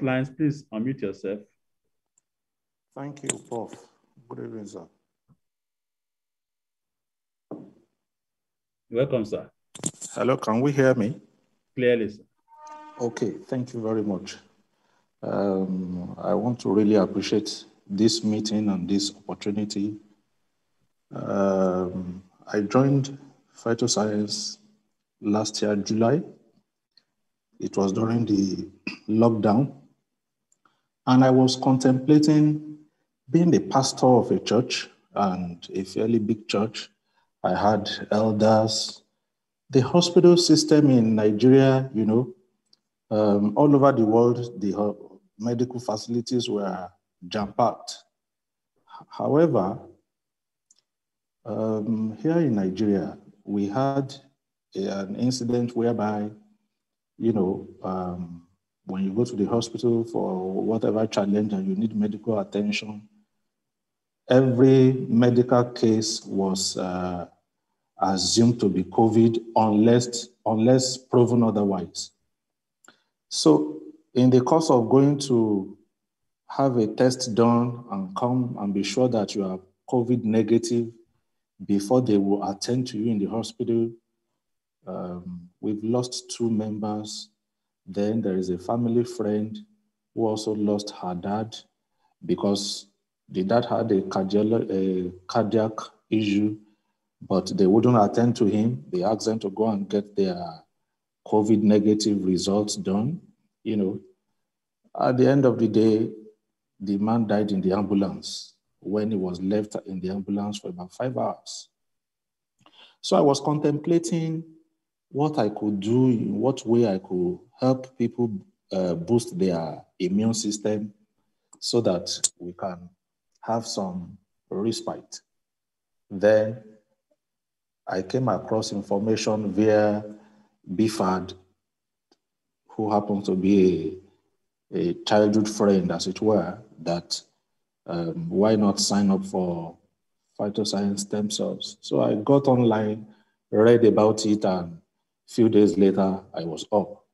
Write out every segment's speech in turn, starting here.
Lines, please unmute yourself. Thank you, Prof. Good evening, sir. Welcome, sir. Hello, can we hear me? Clearly, sir. Okay, thank you very much. I want to really appreciate this meeting and this opportunity. I joined Phytoscience last year, July. It was during the lockdown. And I was contemplating being the pastor of a church, and a fairly big church. I had elders. The hospital system in Nigeria, all over the world, the medical facilities were jam-packed. However, here in Nigeria, we had an incident whereby, when you go to the hospital for whatever challenge and you need medical attention, every medical case was assumed to be COVID unless proven otherwise. So in the course of going to have a test done and come and be sure that you are COVID negative before they will attend to you in the hospital, we've lost 2 members. Then there is a family friend who also lost her dad because the dad had a cardiac issue, but they wouldn't attend to him. They asked them to go and get their COVID negative results done. At the end of the day, the man died in the ambulance when he was left in the ambulance for about 5 hours. So I was contemplating what I could do, in what way I could help people boost their immune system so that we can have some respite. Then I came across information via BFAD, who happened to be a childhood friend, as it were, that why not sign up for Phytoscience stem cells? So I got online, read about it, and a few days later, I was up.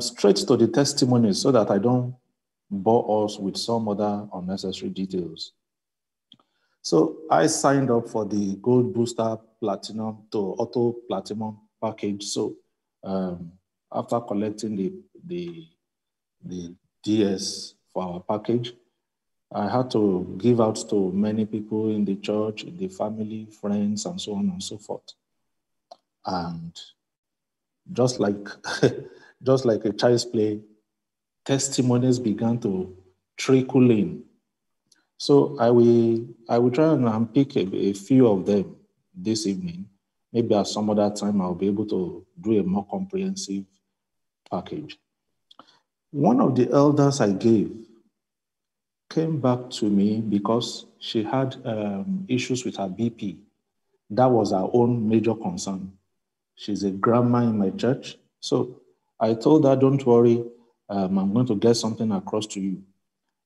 Straight to the testimonies so that I don't bore us with some other unnecessary details. So I signed up for the Gold Booster Platinum to Auto Platinum package. So after collecting the DS for our package, I had to give out to many people in the church, in the family, friends, and so on and so forth. And just like a child's play, testimonies began to trickle in. So I will try and unpick a few of them this evening. Maybe at some other time I'll be able to do a more comprehensive package. One of the elders I gave came back to me because she had issues with her BP. That was her own major concern. She's a grandma in my church. So I told her, don't worry, I'm going to get something across to you.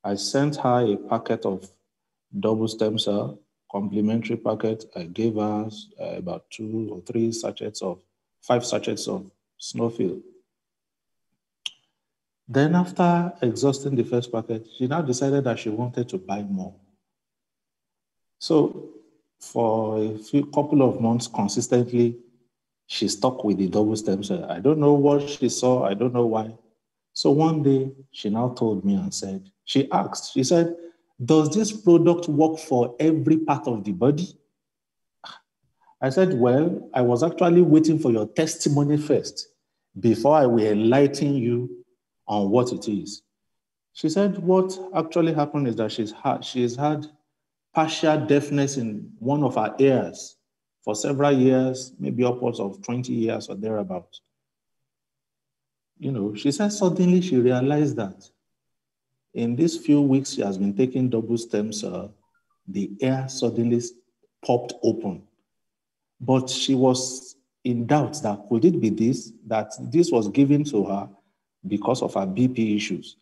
I sent her a packet of double stem cell, complimentary packet. I gave her about 2 or 3 sachets of, 5 sachets of Snowfield. Then after exhausting the first packet, she now decided that she wanted to buy more. So for a couple of months consistently, she stuck with the double stem cell. I don't know what she saw. I don't know why. So one day, she now told me and said, she said, does this product work for every part of the body? I said, well, I was actually waiting for your testimony first before I will enlighten you on what it is. She said, what actually happened is that she's had partial deafness in one of her ears for several years, maybe upwards of 20 years or thereabouts. She said suddenly she realized that in these few weeks she has been taking double stem cell, the ear suddenly popped open. But she was in doubt that could it be that this was given to her because of her BP issues.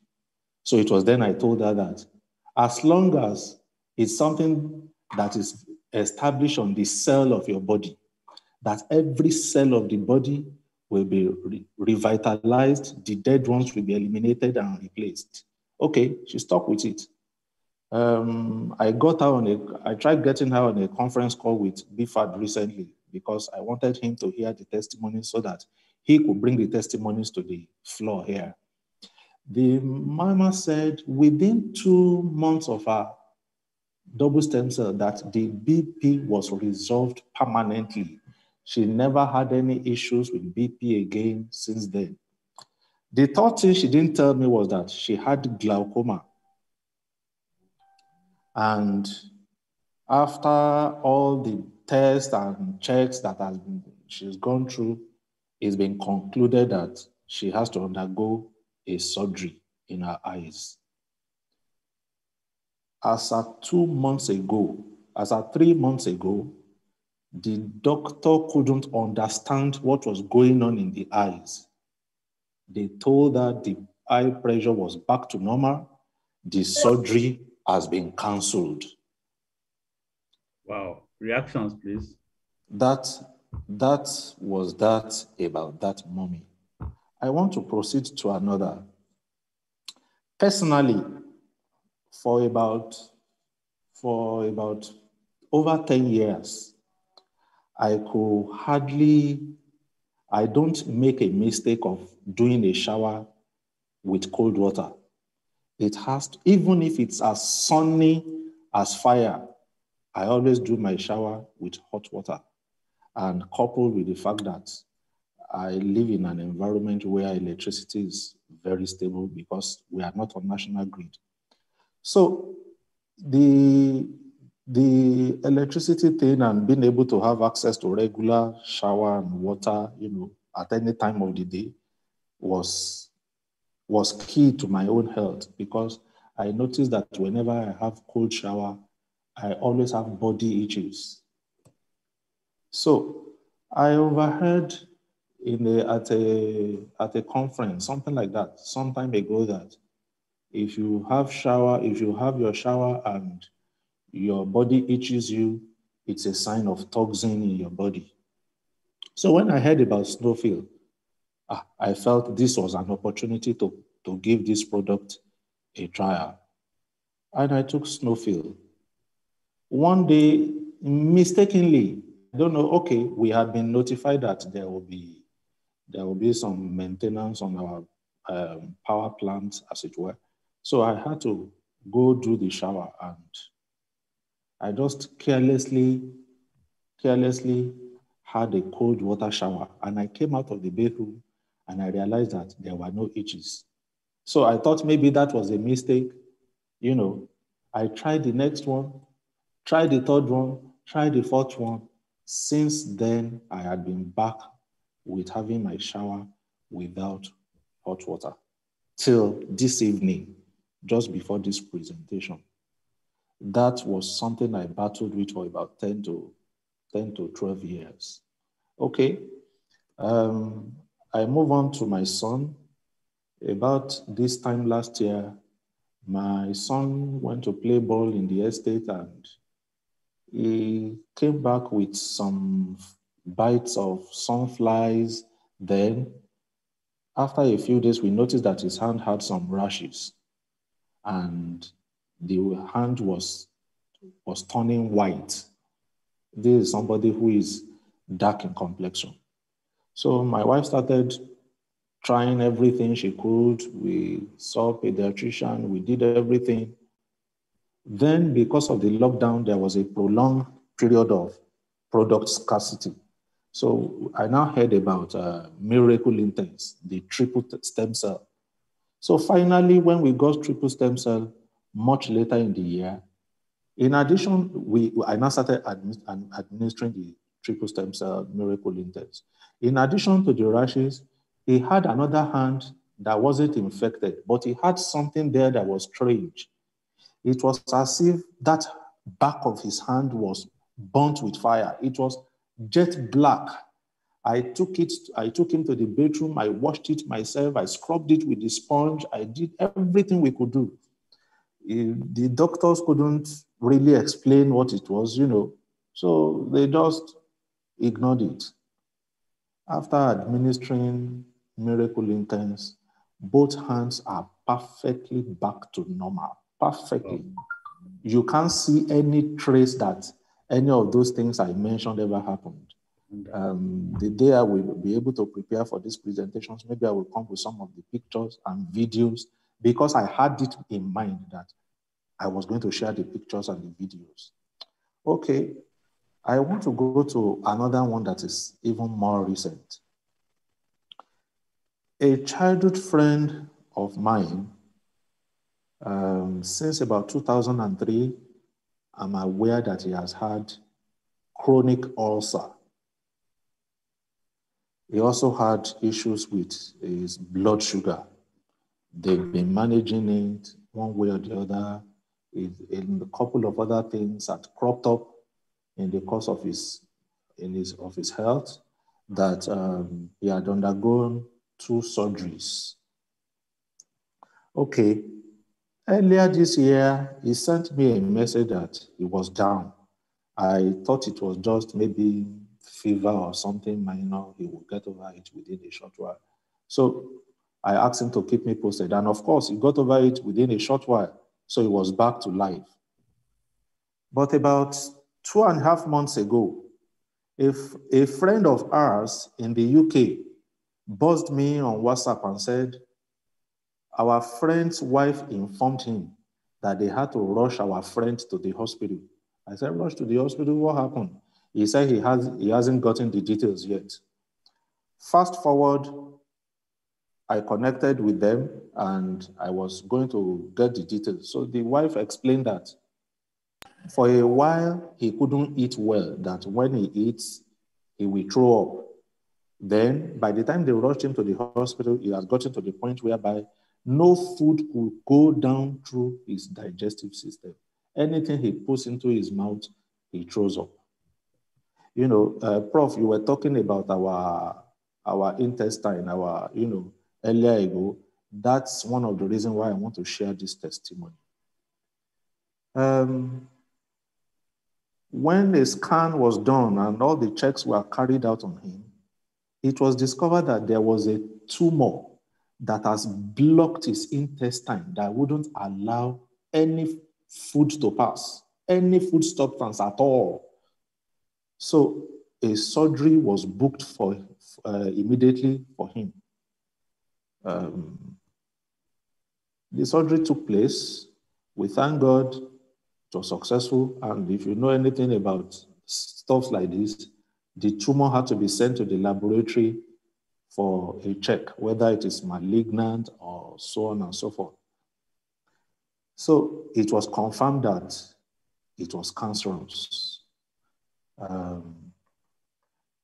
So it was then I told her that as long as it's something that is established on the cell of your body, that every cell of the body will be revitalized, the dead ones will be eliminated and replaced. Okay, she stuck with it. I tried getting her on a conference call with BFAD recently because I wanted him to hear the testimonies so that he could bring the testimonies to the floor here. The mama said within 2 months of her double stem cell that the BP was resolved permanently. She never had any issues with BP again since then. The third thing she didn't tell me was that she had glaucoma. And after all the tests and checks that she's gone through, it's been concluded that she has to undergo a surgery in her eyes. As at 3 months ago, the doctor couldn't understand what was going on in the eyes. They told her the eye pressure was back to normal. The surgery has been cancelled. Wow. Reactions, please. That was that about that mommy. I want to proceed to another. Personally, for about over 10 years, I don't make a mistake of doing a shower with cold water. It has to, even if it's as sunny as fire, I always do my shower with hot water. And coupled with the fact that I live in an environment where electricity is very stable because we are not on national grid. So the electricity thing and being able to have access to regular shower and water, at any time of the day was key to my own health, because I noticed that whenever I have cold shower, I always have body itches. So I overheard at a conference, something like that, some time ago, that if you have your shower and your body itches you, it's a sign of toxin in your body. So when I heard about Snowfield, I felt this was an opportunity to give this product a trial. And I took Snowfield. One day, mistakenly, I don't know, okay, we had been notified that there will be some maintenance on our power plant, as it were. So I had to go do the shower, and I just carelessly had a cold water shower. And I came out of the bathroom and I realized that there were no itches. So I thought maybe that was a mistake. I tried the next one, tried the third one, tried the fourth one. Since then, I had been back with having my shower without hot water till this evening, just before this presentation. That was something I battled with for about 10 to 12 years. Okay, I move on to my son. About this time last year, my son went to play ball in the estate, and he came back with some bites of sunflies. Then, after a few days, we noticed that his hand had some rashes, and the hand was turning white. This is somebody who is dark in complexion. So my wife started trying everything she could. We saw a pediatrician, we did everything. Then, because of the lockdown, there was a prolonged period of product scarcity. So I now heard about Miracle Intense, the triple stem cell. So finally, when we got triple stem cell much later in the year, in addition, I now started administering the triple stem cell Miracle Intense. In addition to the rashes, he had another hand that wasn't infected, but he had something there that was strange. It was as if that back of his hand was burnt with fire. It was jet black. I took him to the bedroom. I washed it myself. I scrubbed it with the sponge. I did everything we could do. The doctors couldn't really explain what it was, so they just ignored it. After administering Miracle Intense, both hands are perfectly back to normal, perfectly. You can't see any trace that any of those things I mentioned ever happened. The day I will be able to prepare for these presentations, maybe I will come with some of the pictures and videos, because I had it in mind that I was going to share the pictures and the videos. Okay, I want to go to another one that is even more recent. A childhood friend of mine, since about 2003, I'm aware that he has had chronic ulcer. He also had issues with his blood sugar. They've been managing it one way or the other. In a couple of other things that cropped up in the course of his health, that he had undergone 2 surgeries. Okay, earlier this year, he sent me a message that he was down. I thought it was just maybe fever or something minor. He would get over it within a short while. So I asked him to keep me posted. And of course, he got over it within a short while. So he was back to life. But about 2.5 months ago, if a friend of ours in the UK buzzed me on WhatsApp and said, our friend's wife informed him that they had to rush our friend to the hospital. I said, rush to the hospital? What happened? He said he hasn't gotten the details yet. Fast forward, I connected with them and I was going to get the details. So the wife explained that for a while, he couldn't eat well, that when he eats, he will throw up. Then, by the time they rushed him to the hospital, he has gotten to the point whereby no food could go down through his digestive system. Anything he puts into his mouth, he throws up. You know, Prof, you were talking about our intestine, earlier ago. That's one of the reasons why I want to share this testimony. When a scan was done and all the checks were carried out on him, it was discovered that there was a tumor that has blocked his intestine that wouldn't allow any food to pass, any food substance at all. So a surgery was booked for immediately for him. The surgery took place. We thank God it was successful. And if you know anything about stuff like this, the tumor had to be sent to the laboratory for a check, whether it is malignant or so on and so forth. So it was confirmed that it was cancerous.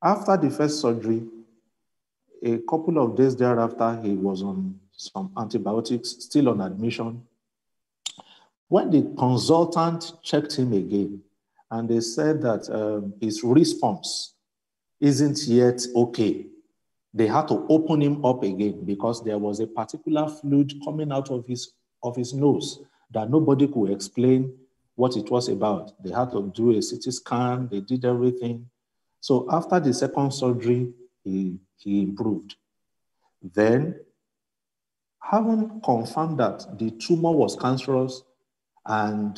After the first surgery, a couple of days thereafter, he was on some antibiotics, still on admission. When the consultant checked him again, and they said that his response isn't yet okay, they had to open him up again because there was a particular fluid coming out of his nose that nobody could explain what it was about. They had to do a CT scan, they did everything. So after the second surgery, he improved. Then, having confirmed that the tumor was cancerous, and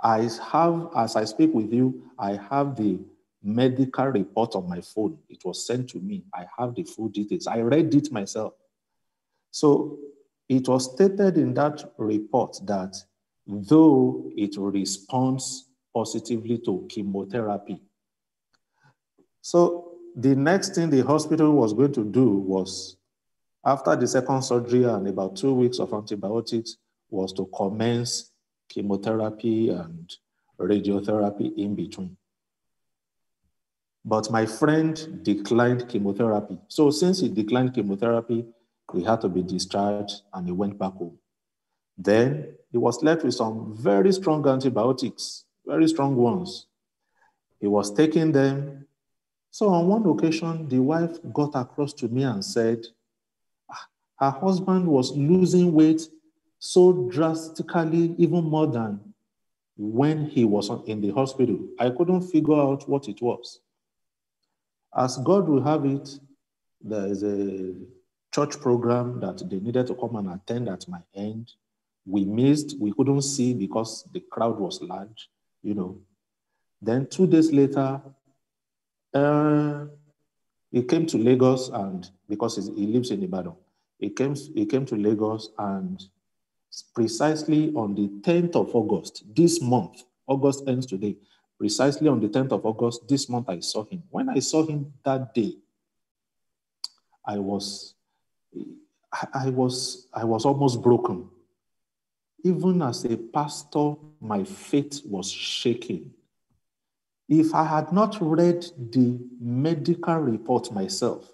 as I speak with you, I have the medical report on my phone. It was sent to me. I have the full details. I read it myself. So it was stated in that report that though it responds positively to chemotherapy, so the next thing the hospital was going to do was, after the second surgery and about 2 weeks of antibiotics, was to commence chemotherapy and radiotherapy in between. But my friend declined chemotherapy. So since he declined chemotherapy, he had to be discharged and he went back home. Then he was left with some very strong antibiotics, very strong ones. He was taking them. So on one occasion, the wife got across to me and said, her husband was losing weight so drastically, even more than when he was in the hospital. I couldn't figure out what it was. As God will have it, there is a church program that they needed to come and attend at my end. We missed, we couldn't see because the crowd was large, you know. Then 2 days later, he came to Lagos, and because he lives in Ibadan, he came to Lagos, and precisely on the 10th of August, this month, August ends today, precisely on the 10th of August, this month, I saw him. When I saw him that day, I was almost broken. Even as a pastor, my faith was shaking. If I had not read the medical report myself,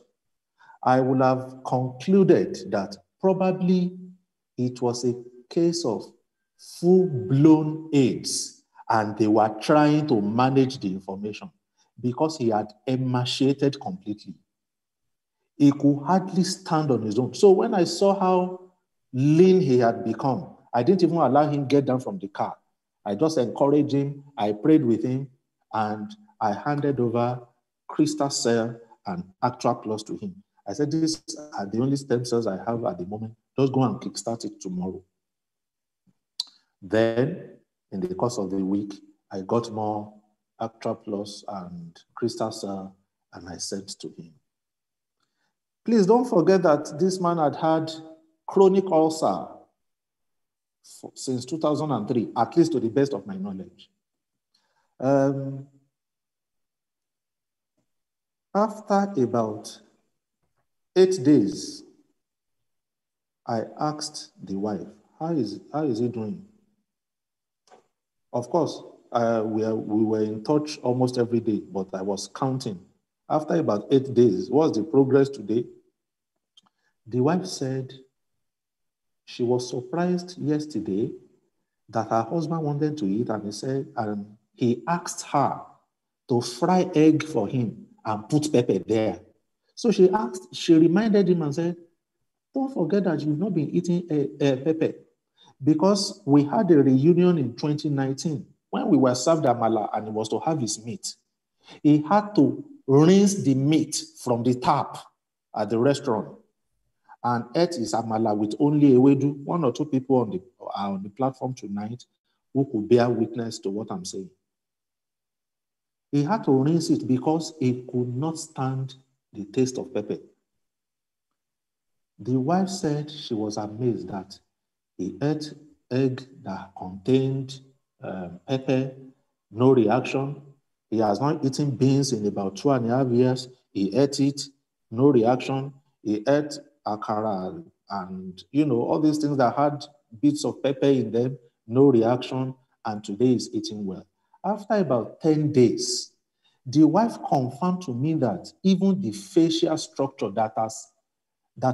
I would have concluded that probably it was a case of full-blown AIDS, and they were trying to manage the information because he had emaciated completely. He could hardly stand on his own. So when I saw how lean he had become, I didn't even allow him get down from the car. I just encouraged him, I prayed with him, and I handed over Crystal Cell and Actra Plus to him. I said, these are the only stem cells I have at the moment. Just go and kickstart it tomorrow. Then, in the course of the week, I got more Actra Plus and Crystal Cell, and I sent to him. Please don't forget that this man had had chronic ulcer since 2003, at least to the best of my knowledge. After about 8 days, I asked the wife, how is he doing? Of course, we were in touch almost every day, but I was counting. After about 8 days, what's the progress today? The wife said she was surprised yesterday that her husband wanted to eat, and he said, and he asked her to fry egg for him and put pepper there. So she reminded him and said, don't forget that you've not been eating pepper, because we had a reunion in 2019 when we were served amala and he was to have his meat. He had to rinse the meat from the tap at the restaurant and ate his amala with only ewedu. 1 or 2 people on the platform tonight who could bear witness to what I'm saying. He had to rinse it because he could not stand the taste of pepper. The wife said she was amazed that he ate egg that contained pepper, no reaction. He has not eaten beans in about 2.5 years. He ate it, no reaction. He ate akara and, all these things that had bits of pepper in them, no reaction, and today is eating well. After about 10 days, the wife confirmed to me that even the facial structure that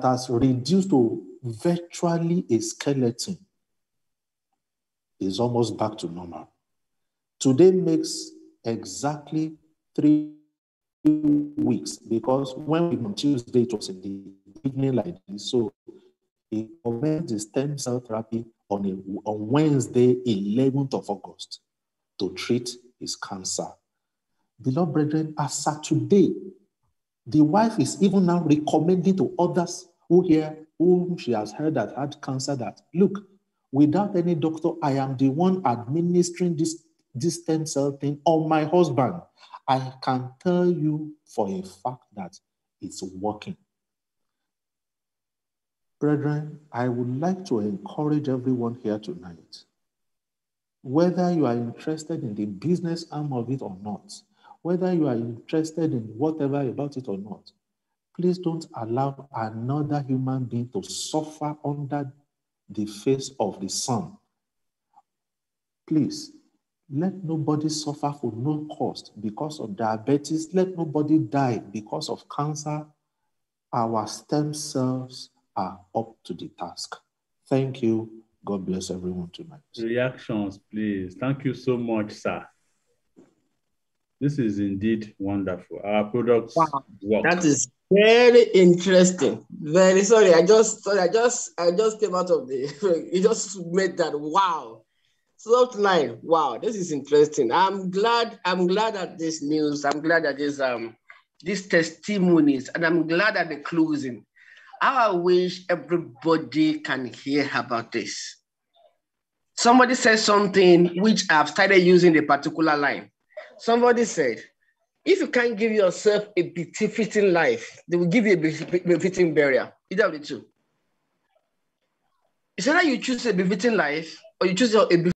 has reduced to virtually a skeleton is almost back to normal. Today makes exactly 3 weeks, because when we on Tuesday, it was in the evening like this. So he commenced the stem cell therapy on Wednesday, 11th of August, to treat his cancer. Beloved brethren, as of today, the wife is even now recommending to others whom she has heard that had cancer that, look, without any doctor, I am the one administering this stem cell thing on my husband. I can tell you for a fact that it's working. Brethren, I would like to encourage everyone here tonight, whether you are interested in the business arm of it or not, whether you are interested in whatever about it or not, please don't allow another human being to suffer under the face of the sun. Please, let nobody suffer for no cost because of diabetes. Let nobody die because of cancer. Our stem cells are up to the task. Thank you. God bless everyone tonight. Reactions, please. Thank you so much, sir. This is indeed wonderful. Our products work. That is very interesting. Very sorry. I just came out of the. You just made that. Wow. Slot 9. Wow, this is interesting. I'm glad at this news. I'm glad at this these testimonies, and I'm glad at the closing. How I wish everybody can hear about this. Somebody said something which I've started using the particular line. Somebody said, if you can't give yourself a befitting life, they will give you a befitting burial. Either of the two. It's either you choose a befitting life or you choose a